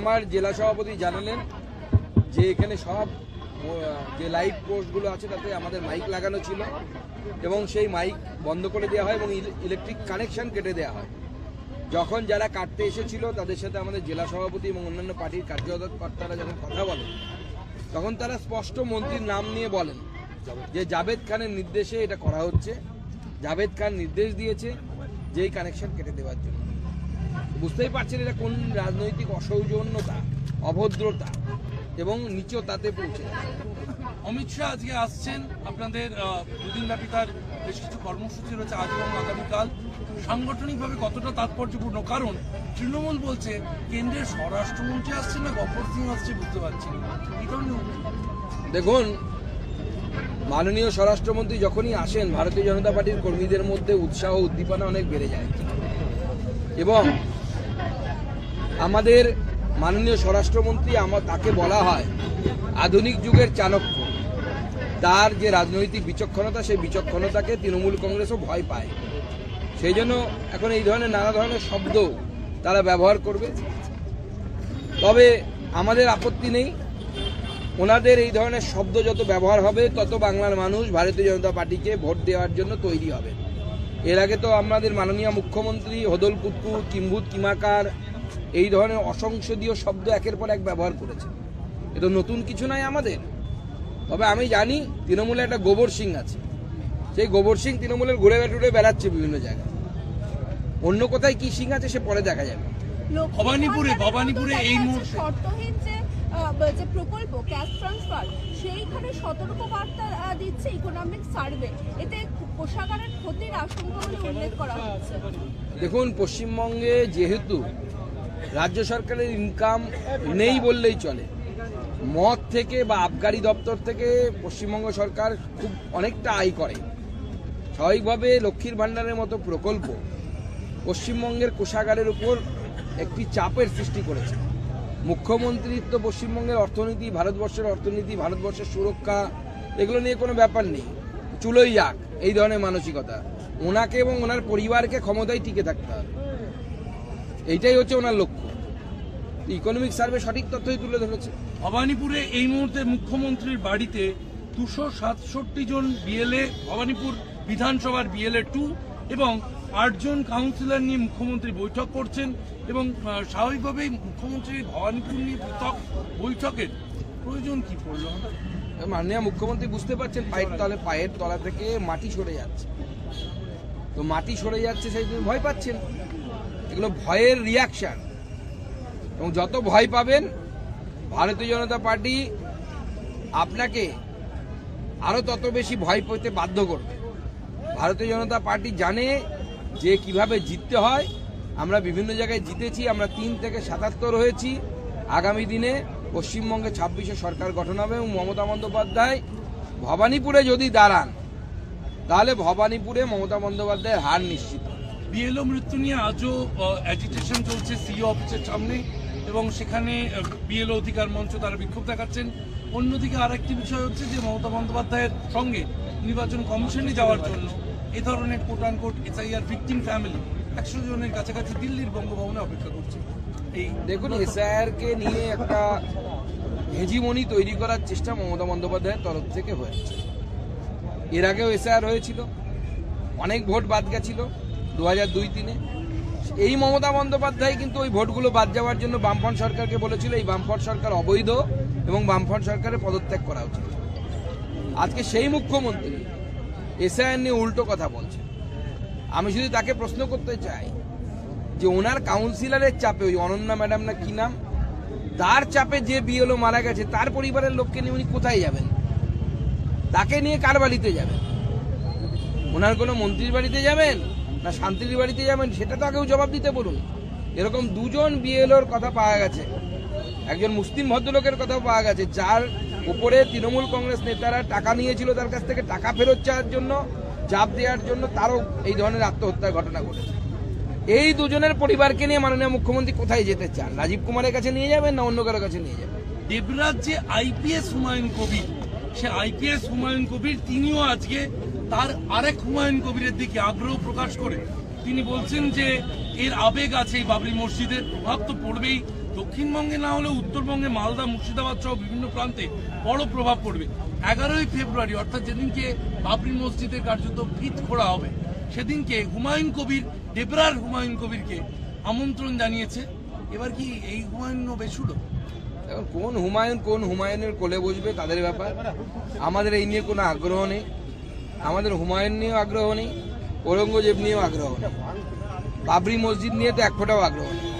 আমার জেলা সভাপতি জানালেন যে এখানে সব যে লাইভ পোস্টগুলো আছে তাতে আমাদের মাইক লাগানো ছিল এবং সেই মাইক বন্ধ করে দেওয়া হয় এবং ইলেকট্রিক কানেকশন কেটে দেওয়া হয়। যখন যারা কাটতে এসেছিল তাদের সাথে আমাদের জেলা সভাপতি এবং অন্যান্য পার্টির কার্যকর্তারা যখন কথা বলেন তখন তারা স্পষ্ট মন্ত্রীর নাম নিয়ে বলেন যে জাভেদ খানের নির্দেশে এটা করা হচ্ছে। জাভেদ খান নির্দেশ দিয়েছে যে এই কানেকশন কেটে দেওয়ার জন্য। বুঝতেই পারছেন এটা কোন রাজনৈতিক অসৌজন্যতা, অভদ্রতা এবং নিচতাতে পৌঁছে। অমিত শাহ আজকে আসছেন, আপনাদের দুদিনব্যাপী তার বেশ কিছু কর্মসূচি রয়েছে আজ এবং আগামীকাল। সাংগঠনিকভাবে কতটা তাৎপর্যপূর্ণ? কারণ তৃণমূল বলছে কেন্দ্রের স্বরাষ্ট্রমন্ত্রী আসছে না গব্বর সিং আসছে বুঝতে পারছি না। দেখুন, মাননীয় স্বরাষ্ট্রমন্ত্রী যখনই আসেন ভারতীয় জনতা পার্টির কর্মীদের মধ্যে উৎসাহ উদ্দীপনা অনেক বেড়ে যায় এবং আমাদের মাননীয় স্বরাষ্ট্রমন্ত্রী তাকে বলা হয় আধুনিক যুগের চাণক্য। তার যে রাজনৈতিক বিচক্ষণতা, সেই বিচক্ষণতাকে তৃণমূল কংগ্রেসও ভয় পায়। সেই জন্য এখন এই ধরনের নানা ধরনের শব্দ তারা ব্যবহার করবে। তবে আমাদের আপত্তি নেই, ওনাদের এই ধরনের শব্দ যত ব্যবহার হবে তত বাংলার মানুষ ভারতীয় জনতা পার্টিকে ভোট দেওয়ার জন্য তৈরি হবে। এর আগে তো আমাদের মাননীয় মুখ্যমন্ত্রী হদলপুত্তু, কিম্ভূত কিমাকার এই ধরনের অসংসদীয় শব্দ একের পর এক ব্যবহার করেছে। এটা নতুন কিছু নয় আমাদের। তবে আমি জানি তৃণমূলে একটা গোবর সিং আছে, সেই গোবর সিং তৃণমূলের ঘুরে ঘুরে বেড়াচ্ছে বিভিন্ন জায়গায়। অন্য কোথায় কি সিং আছে সে পরে দেখা যাবে। ভবানীপুরে এই মুহূর্তে যে প্রকল্প ক্যাশ ট্রান্সফার সেইখানে সতর্ক বার্তা দিচ্ছে ইকোনমিক সার্ভে, এতে কোষাগারের ক্ষতির আশঙ্কা বলে উল্লেখ করা হচ্ছে। দেখুন, পশ্চিমবঙ্গে যেহেতু রাজ্য সরকারের ইনকাম নেই বললেই চলে, মদ থেকে বা আবগারি দপ্তর থেকে পশ্চিমবঙ্গ সরকার খুব অনেকটা আয় করে। স্বাভাবিকভাবে লক্ষ্মীর ভাণ্ডারের মতো প্রকল্প পশ্চিমবঙ্গের কোষাগারের উপর একটি চাপের সৃষ্টি করেছে। মুখ্যমন্ত্রীর তো পশ্চিমবঙ্গের অর্থনীতি, ভারতবর্ষের অর্থনীতি, ভারতবর্ষের সুরক্ষা এগুলো নিয়ে কোনো ব্যাপার নেই, চুলোই যাক এই ধরনের মানসিকতা। ওনাকে এবং ওনার পরিবারকে ক্ষমতায় টিকে থাকতে হবে, এইটাই হচ্ছে ওনার লক্ষ্য। ইকোনমিক সার্ভে সঠিক তথ্যই তুলে ধরেছে। ভবানীপুরে এই মুহূর্তে মুখ্যমন্ত্রীর বাড়িতে 267 জন বিএলএ, ভবানীপুর বিধানসভার বিএলএ 2 এবং 8 জন কাউন্সিলর নিয়ে মুখ্যমন্ত্রী বৈঠক করছেন এবং স্বাভাবিকভাবেই মুখ্যমন্ত্রীর ভবানীপুর নিয়ে পৃথক বৈঠকের প্রয়োজন কি পড়ল? মাননীয় মুখ্যমন্ত্রী বুঝতে পারছেন পায়ের তলা থেকে মাটি সরে যাচ্ছে, তো মাটি সরে যাচ্ছে সেই জন্য ভয় পাচ্ছেন। এগুলো ভয়ের রিয়াকশন এবং যত ভয় পাবেন ভারতীয় জনতা পার্টি আপনাকে আরো তত বেশি ভয় পেতে বাধ্য করবে। ভারতীয় জনতা পার্টি জানে যে কিভাবে জিততে হয়। আমরা বিভিন্ন জায়গায় জিতেছি, আমরা 3 থেকে 77 হয়েছি। আগামী দিনে পশ্চিমবঙ্গে 26-এ সরকার গঠন হবে এবং মমতা বন্দ্যোপাধ্যায় ভবানীপুরে যদি দাঁড়ান তাহলে ভবানীপুরে মমতা বন্দ্যোপাধ্যায়ের হার নিশ্চিত। বিএলও মৃত্যু নিয়ে আজও অ্যাজিটেশন চলছে সিইও অফিসের সামনে এবং সেখানে বিএলও অধিকার মঞ্চ তারা বিক্ষোভ দেখাচ্ছেন। অন্যদিকে আরেকটি বিষয় হচ্ছে যে মমতা বন্দ্যোপাধ্যায়ের সঙ্গে নির্বাচন কমিশনে যাওয়ার জন্য এ ধরনের coat unquote SIR victim family 100 জনের কাছাকাছি দিল্লির বঙ্গভবনে অপেক্ষা করছে। এই দেখুন, এসআইআর কে নিয়ে একটা হেজিমনি তৈরি করার চেষ্টা মমতা বন্দ্যোপাধ্যায়ের তরফ থেকে হয়েছে। এর আগেও এসআইআর হয়েছিল, অনেক ভোট বাদ গেছিল 2002-3-এ। এই মমতা বন্দ্যোপাধ্যায় কিন্তু ওই ভোটগুলো বাদ যাওয়ার জন্য বামফ্রন্ট সরকারকে বলেছিল এই বামফ্রন্ট সরকার অবৈধ এবং বামফ্রন্ট সরকারের পদত্যাগ করা উচিত। আজকে সেই মুখ্যমন্ত্রী এসআইআর নিয়ে উল্টো কথা বলছে। আমি শুধু তাকে প্রশ্ন করতে চাই যে ওনার কাউন্সিলরের চাপে, ওই অনন্যা ম্যাডাম না কি নাম, তার চাপে যে বিএলও মারা গেছে তার পরিবারের লোককে নিয়ে উনি কোথায় যাবেন? তাকে নিয়ে কার বাড়িতে যাবেন? ওনার কোনো মন্ত্রীর বাড়িতে যাবেন না শান্তির বাড়িতে যাবেন? সেটা তো আগেও জবাব দিতে বলুন। এরকম 2 জন বিএলওর কথা পাওয়া গেছে, একজন মুসলিম ভদ্রলোকের কথাও পাওয়া গেছে, যার উপরে তৃণমূল কংগ্রেস নেতারা টাকা নিয়েছিল তার কাছ থেকে টাকা ফেরত চাওয়ার জন্য, চাপ দেওয়ার জন্য তারও এই ধরনের আত্মহত্যার ঘটনা ঘটেছে। এই 2 জনের পরিবারকে নিয়ে মাননীয় মুখ্যমন্ত্রী কোথায় যেতে চান? রাজীব কুমারের কাছে নিয়ে যাবেন না অন্য কারো কাছে নিয়ে যাবেন? দেবরাজ যে আইপিএস হুমায়ুন কবির, সে আইপিএস হুমায়ুন কবির তিনিও আজকে তার আরেক হুমায়ুন কবিরের দিকে আগ্রহ প্রকাশ করে তিনি বলছেন যে এর আবেগ আছে এই বাবরি মসজিদের, প্রভাব তো পড়বেই, দক্ষিণবঙ্গে না হলেও উত্তরবঙ্গে মালদা, মুর্শিদাবাদ সহ বিভিন্ন প্রান্তে বড় প্রভাব পড়বে। 11ই ফেব্রুয়ারি অর্থাৎ যেদিনকে বাবরি মসজিদের কার্যত ভিত খোঁড়া হবে, সেদিনকে হুমায়ুন কবির, ডেবরার হুমায়ুন কবিরকে আমন্ত্রণ জানিয়েছে। এবার কি এই হুমায়ুন বেসুরো? এখন কোন হুমায়ুনের কোলে বসবে তাদের ব্যাপার। আমাদের এই নিয়ে কোনো আগ্রহ নেই, আমাদের হুমায়ুন নিয়েও আগ্রহ নেই, ঔরঙ্গজেব নিয়েও আগ্রহ নেই, বাবরি মসজিদ নিয়ে তো এক ফোঁটাও আগ্রহ নেই।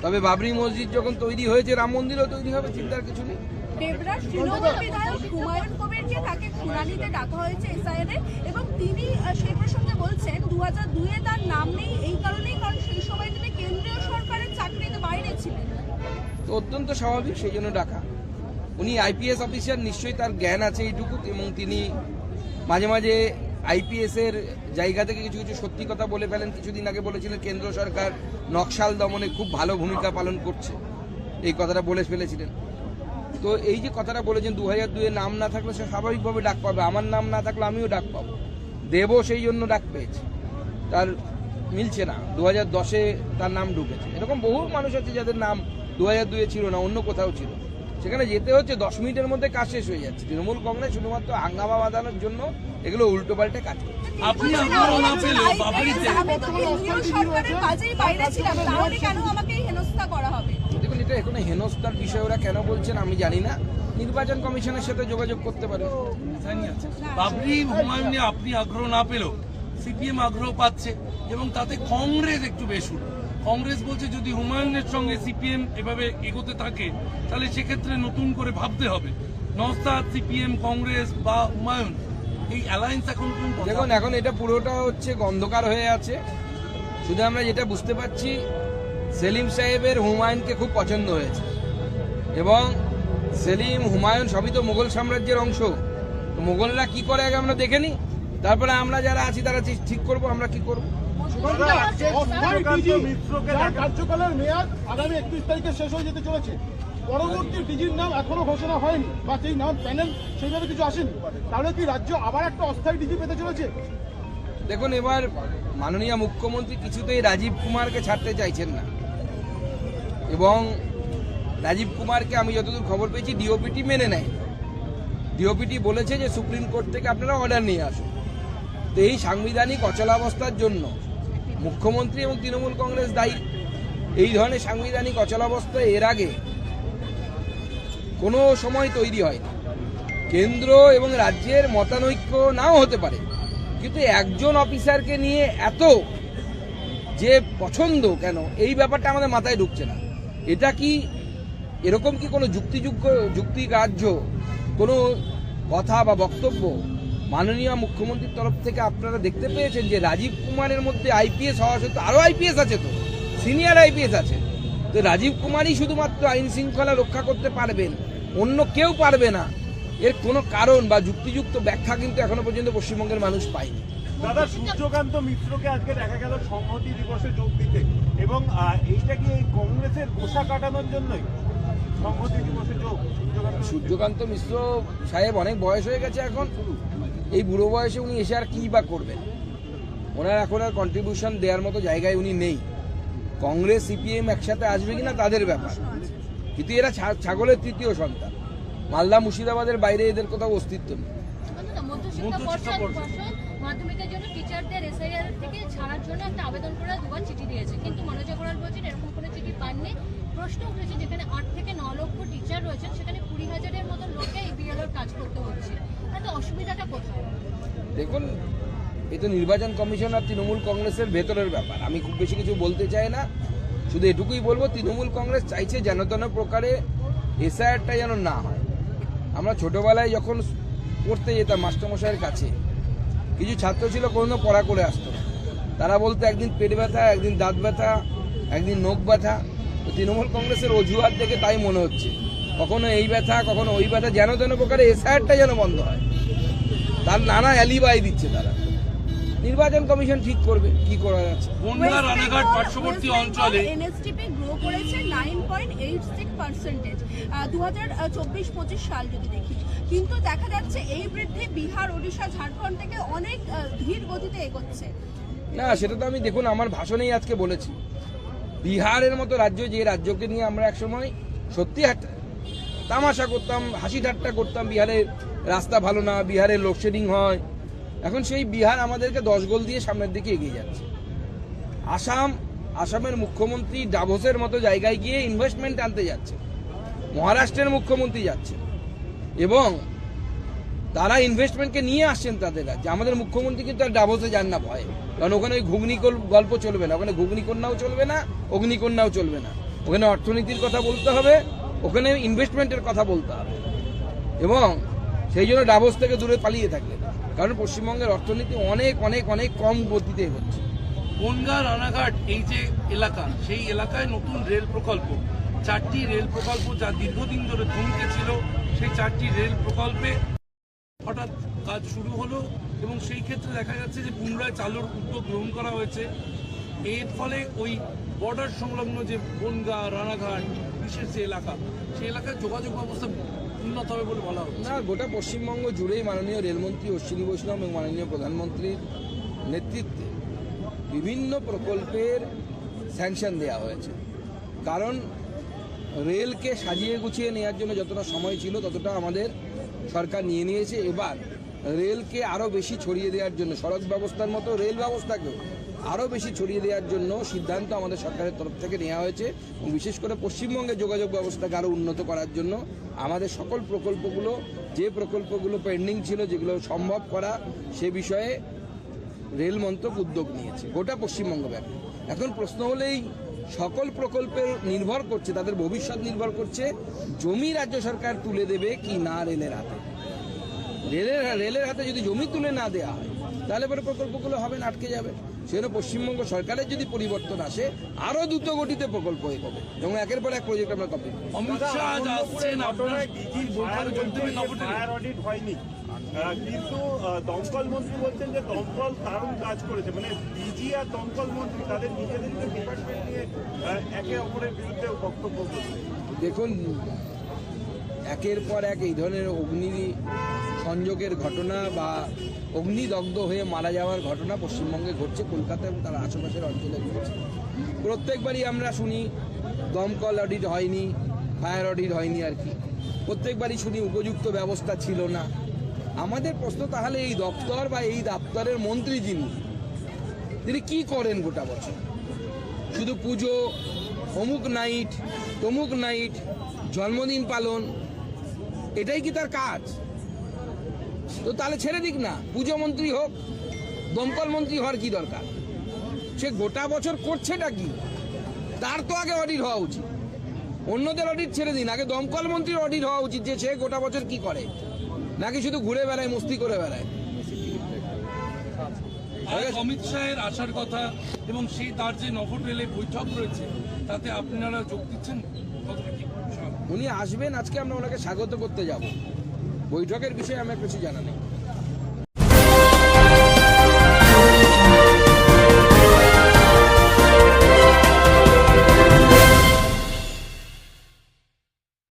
তবে বাবরি মসজিদ যখন তৈরি হয়েছে, রাম মন্দিরও তৈরি হবে, চিন্তার কিছু নেই। ডেবরার তৃণমূল বিধায়ক হুমায়ুন কবিরকে তাকে শুনানিতে ডাকা হয়েছে এসআইআর এবং তিনি সেই প্রসঙ্গে বলছেন 2002-এ তার নাম নেই এই কারণেই, কারণ সেই সময় তিনি কেন্দ্রীয় সরকারের চাকরিতে বাইরে ছিলেন। তো অত্যন্ত স্বাভাবিক, সেই জন্য ডাকা। উনি আইপিএস অফিসার, নিশ্চয়ই তার জ্ঞান আছে এইটুকু, এবং তিনি মাঝে মাঝে আইপিএস এর জায়গা থেকে কিছু কিছু সত্যি কথা বলে ফেলেন। কিছুদিন আগে বলেছিলেন কেন্দ্র সরকার নকশাল দমনে খুব ভালো ভূমিকা পালন করছে, এই কথাটা বলে ফেলেছিলেন। তো এই যে কথাটা বলেছেন 2002-এ নাম না থাকলে সে স্বাভাবিকভাবে ডাক পাবে, আমার নাম না থাকলে আমিও ডাক পাবো, দেবও সেই জন্য ডাক পেয়েছে। তার মিলছে না, 2010-এ তার নাম ঢুকেছে। এরকম বহু মানুষ আছে যাদের নাম 2002-এ ছিল না, অন্য কোথাও ছিল, সেখানে যেতে হচ্ছে 10 মিনিটের মধ্যে কাজ শেষ হয়ে যাচ্ছে। তৃণমূল কংগ্রেস শুধুমাত্র হাঙ্গামা বাঁধানোর জন্য এগুলো উল্টো পাল্টে কাজ করছে। আপনি আগ্রহ না পেলেও বাবরিতে আমি তো কেন্দ্রীয় সরকারের কাজেই বাইরে ছিলাম, তাহলে কেন আমাকে হেনস্থা করা হবে? দেখুন, এটা এখানে হেনস্থার বিষয় ওরা কেন বলছেন আমি জানি না, নির্বাচন কমিশনের সাথে যোগাযোগ করতে পারে। জানি আছে বাবরি হুমায়ুন নিয়ে আপনি আগ্রহ না পেলেও সিপিএম আগ্রহ পাচ্ছে, এবং তাতে কংগ্রেস একটু বেসুর। কংগ্রেস বলছে যদি হুমায়ুনের সঙ্গে সিপিএম এভাবে এগোতে থাকে তাহলে সেক্ষেত্রে নতুন করে ভাবতে হবে। নওশাদ, সিপিএম, কংগ্রেস বা হুমায়ুন, এই অ্যালায়েন্স এখন কোন কথা? দেখুন, এখন এটা পুরোটা হচ্ছে অন্ধকার হয়ে আছে। শুধু আমরা যেটা বুঝতে পারছি, সেলিম সাহেবের হুমায়ুনকে খুব পছন্দ হয়েছে, এবং সেলিম হুমায়ুন সবই তো মুঘল সাম্রাজ্যের অংশ। তো মুঘলরা কি করে আগে আমরা দেখে নিই, তারপরে আমরা যারা আছি তারা ঠিক করব আমরা কি করব। কার্যকালের মেয়াদ আগামী 31 তারিখে শেষ হয়ে যেতে চলেছে, পরবর্তী ডিজির নাম এখনো ঘোষণা হয়নি বা সেই নাম প্যানেল সেইভাবে কিছু আসেনি, তাহলে কি রাজ্য আবার একটা অস্থায়ী ডিজি পেতে চলেছে? দেখুন, এবার মাননীয় মুখ্যমন্ত্রী কিছুতেই রাজীব কুমারকে ছাড়তে চাইছেন না, এবং রাজীব কুমারকে আমি যতদূর খবর পেয়েছি ডিওপিটি মেনে নেয়। ডিওপিটি বলেছে যে সুপ্রিম কোর্ট থেকে আপনারা অর্ডার নিয়ে আসুন। তো এই সাংবিধানিক অচলাবস্থার জন্য মুখ্যমন্ত্রী এবং তৃণমূল কংগ্রেস দায়ী। এই ধরনের সাংবিধানিক অচলাবস্থা এর আগে কোনো সময় তৈরি হয়নি। কেন্দ্র এবং রাজ্যের মতানৈক্য নাও হতে পারে, কিন্তু একজন অফিসারকে নিয়ে এত যে পছন্দ কেন, এই ব্যাপারটা আমাদের মাথায় ঢুকছে না। এটা কি এরকম কি কোনো যুক্তিগ্রাহ্য কোনো কথা বা বক্তব্য মাননীয় মুখ্যমন্ত্রীর তরফ থেকে আপনারা দেখতে পেয়েছেন যে রাজীব কুমারের মধ্যে আইপিএস হওয়া সত্ত্বেও আরও আইপিএস আছে, তো সিনিয়র আইপিএস আছে, তো রাজীব কুমারই শুধুমাত্র আইন শৃঙ্খলা রক্ষা করতে পারবেন, অন্য কেউ পারবে না, এর কোনো কারণ বা যুক্তিযুক্ত ব্যাখ্যা কিন্তু এখনো পর্যন্ত পশ্চিমবঙ্গের মানুষ পায়নি। দাদা, সূর্যকান্ত মিশ্রকে আজকে দেখা গেল সংহতি দিবসে যোগ দিতে, এবং এইটা কি এই কংগ্রেসের গোসা কাটানোর জন্যই সংহতি দিবসে যোগ? সূর্যকান্ত মিশ্র সাহেব অনেক বয়স হয়ে গেছে এখন, এই বুড়ো বয়সে উনি এসে আর কী বা করবেন? ওনার এখন আর কন্ট্রিবিউশন দেওয়ার মতো জায়গায় উনি নেই। কংগ্রেস সিপিএম একসাথে আসবে কিনা তাদের ব্যাপার, কিন্তু এরা ছাগলের তৃতীয় সন্তান। মালদা মুর্শিদাবাদের বাইরে এদের কোথাও অস্তিত্ব নেই। মাধ্যমিকের জন্য টিচারদের এসআইআর থেকে ছাড়ার জন্য একটা আবেদন করে 2বার চিঠি দিয়েছে, কিন্তু মনোজ আগরওয়াল বলছেন এরকম কোনো চিঠি পাননি। প্রশ্ন উঠেছে যেখানে 8 থেকে 9 লক্ষ টিচার রয়েছেন, সেখানে 20,000-এর মতো লোককে এই বিএলওর কাজ করতে হচ্ছে, তাতে অসুবিধাটা কোথায়? দেখুন, এই তো নির্বাচন কমিশন আর তৃণমূল কংগ্রেসের ভেতরের ব্যাপার, আমি খুব বেশি কিছু বলতে চাই না। শুধু এটুকুই বলবো, তৃণমূল কংগ্রেস চাইছে যেন তেন প্রকারে এসআইআরটা যেন না হয়। আমরা ছোটবেলায় যখন পড়তে যেতাম মাস্টারমশাইয়ের কাছে, কিছু ছাত্র ছিল কোনো পড়া করে আসতো না, তারা বলতো একদিন পেট ব্যথা, একদিন দাঁত ব্যথা, একদিন নখ ব্যথা। তো তৃণমূল কংগ্রেসের অজুহাত দেখে তাই মনে হচ্ছে, কখনো এই ব্যথা কখনো ওই ব্যথা, যেন তেন প্রকারে এসআইআরটা যেন বন্ধ হয়, তার নানা অ্যালিবাই দিচ্ছে তারা। নির্বাচন কমিশন ঠিক করবে কি করা যাচ্ছে। বনগাঁ রানাঘাট পার্শ্ববর্তী অঞ্চলে এনএসটিপি গ্রো করেছে 9.86%, 2024-25 সাল যদি দেখি, কিন্তু দেখা যাচ্ছে এই বৃদ্ধি বিহার, ওড়িশা, ঝাড়খণ্ড থেকে অনেক ধীর গতিতে এগোচ্ছে। না, সেটা তো আমি দেখুন আমার ভাষণেই আজকে বলেছি বিহারের মতো রাজ্য, যে রাজ্যকে নিয়ে আমরা একসময় সত্যি তামাশা করতাম, হাসি ঠাট্টা করতাম, বিহারের রাস্তা ভালো না, বিহারে লোডশেডিং হয়, এখন সেই বিহার আমাদেরকে 10 গোল দিয়ে সামনের দিকে এগিয়ে যাচ্ছে। আসামের মুখ্যমন্ত্রী ডাভোসের মতো জায়গায় গিয়ে ইনভেস্টমেন্ট আনতে যাচ্ছে, মহারাষ্ট্রের মুখ্যমন্ত্রী যাচ্ছে এবং তারা ইনভেস্টমেন্টকে নিয়ে আসছেন তাদের রাজ্যে। আমাদের মুখ্যমন্ত্রী কিন্তু আর ডাভোসে যান না ভয়ে, কারণ ওখানে ওই ঘুগনি গল্প চলবে না, ওখানে ঘুগনিকন্যাও চলবে না, অগ্নিকন্যাও চলবে না। ওখানে অর্থনীতির কথা বলতে হবে, ওখানে ইনভেস্টমেন্টের কথা বলতে হবে এবং সেই জন্য ডাভোস থেকে দূরে পালিয়ে থাকবে, কারণ পশ্চিমবঙ্গের অর্থনীতি অনেক অনেক অনেক কম গতিতে এগোচ্ছে। বনগাঁ রানাঘাট এই যে এলাকা, সেই এলাকায় নতুন রেল প্রকল্প, 4টি রেল প্রকল্প যা দীর্ঘদিন ধরে থমকে ছিল, সেই 4টি রেল প্রকল্পে হঠাৎ কাজ শুরু হলো এবং সেই ক্ষেত্রে দেখা যাচ্ছে যে পুনরায় চালুর উদ্যোগ গ্রহণ করা হয়েছে। এর ফলে ওই বর্ডার সংলগ্ন যে বনগাঁ রানাঘাট বিশেষ যে এলাকা, সেই এলাকায় যোগাযোগ ব্যবস্থা উন্নত হবে বলে বলা হচ্ছে। না, গোটা পশ্চিমবঙ্গ জুড়েই মাননীয় রেলমন্ত্রী অশ্বিনী বৈষ্ণব এবং মাননীয় প্রধানমন্ত্রীর নেতৃত্বে বিভিন্ন প্রকল্পের স্যাংশন দেওয়া হয়েছে, কারণ রেলকে সাজিয়ে গুছিয়ে নেওয়ার জন্য যতটা সময় ছিল ততটা আমাদের সরকার নিয়ে নিয়েছে। এবার রেলকে আরও বেশি ছড়িয়ে দেওয়ার জন্য, সড়ক ব্যবস্থার মতো রেল ব্যবস্থাকেও আরও বেশি ছড়িয়ে দেওয়ার জন্য সিদ্ধান্ত আমাদের সরকারের তরফ থেকে নেওয়া হয়েছে এবং বিশেষ করে পশ্চিমবঙ্গের যোগাযোগ ব্যবস্থাকে আরও উন্নত করার জন্য আমাদের সকল প্রকল্পগুলো, যে প্রকল্পগুলো পেন্ডিং ছিল, যেগুলো সম্ভব করা, সে বিষয়ে রেল মন্ত্রক উদ্যোগ নিয়েছে গোটা পশ্চিমবঙ্গ ব্যাপী। এখন প্রশ্ন হলেই সকল প্রকল্পের নির্ভর করছে, তাদের ভবিষ্যৎ নির্ভর করছে জমি রাজ্য সরকার তুলে দেবে কি না রেলের হাতে। রেলের হাতে যদি জমি তুলে না দেওয়া হয় তাহলে পরে প্রকল্পগুলো হবে না, আটকে যাবে। সেজন্য পশ্চিমবঙ্গ সরকারের যদি পরিবর্তন আসে, আরও দ্রুত গতিতে প্রকল্প এগোবে এবং একের পর এক প্রজেক্ট আমরা কমপ্লিট করব। অমিত শাহ আজ আসছেন, আপনারা ডিজির বৈঠকে যোগ দেবেন নবদ্বীপে। ফায়ার অডিট হয়নি, কিন্তু দমকল মন্ত্রী বলছেন যে দমকল দারুণ কাজ করেছে, মানে ডিজি আর দমকল মন্ত্রী তাদের নিজেদের ডিপার্টমেন্ট নিয়ে একে অপরের বিরুদ্ধে বক্তব্য করছে। দেখুন, একের পর এক এই ধরনের অগ্নি সংযোগের ঘটনা বা অগ্নিদগ্ধ হয়ে মারা যাওয়ার ঘটনা পশ্চিমবঙ্গে ঘটছে, কলকাতা এবং তার আশেপাশের অঞ্চলে ঘটছে। প্রত্যেকবারই আমরা শুনি দমকল অডিট হয়নি, ফায়ার অডিট হয়নি, আর কি প্রত্যেকবারই শুনি উপযুক্ত ব্যবস্থা ছিল না। আমাদের প্রশ্ন তাহলে এই দপ্তর বা এই দপ্তরের মন্ত্রী তিনি কি করেন গোটা বছর? শুধু পুজো, অমুক নাইট, তমুক নাইট, জন্মদিন পালন, এটাই কি তার কাজ? তো তাহলে ছেড়ে দিক না, পুজো মন্ত্রী হোক, দমকল মন্ত্রী হওয়ার কি দরকার? সে গোটা বছর করছেটা কি, তার তো আগে অডিট হওয়া উচিত। অন্যদের অডিট ছেড়ে দিন, আগে দমকল মন্ত্রীর অডিট হওয়া উচিত যে সে গোটা বছর কি করে, নাকি শুধু ঘুরে বেড়ায়, মস্তি করে বেড়ায়। অমিত শাহের আসার কথা এবং সেই তার যে নগর রেলে বৈঠক রয়েছে, তাতে আপনারা যোগ দিচ্ছেন কতটা কি? উনি আসবেন, আজকে আমরা ওনাকে স্বাগত করতে যাব। বৈঠকের বিষয়ে আমার কিছু জানা নেই।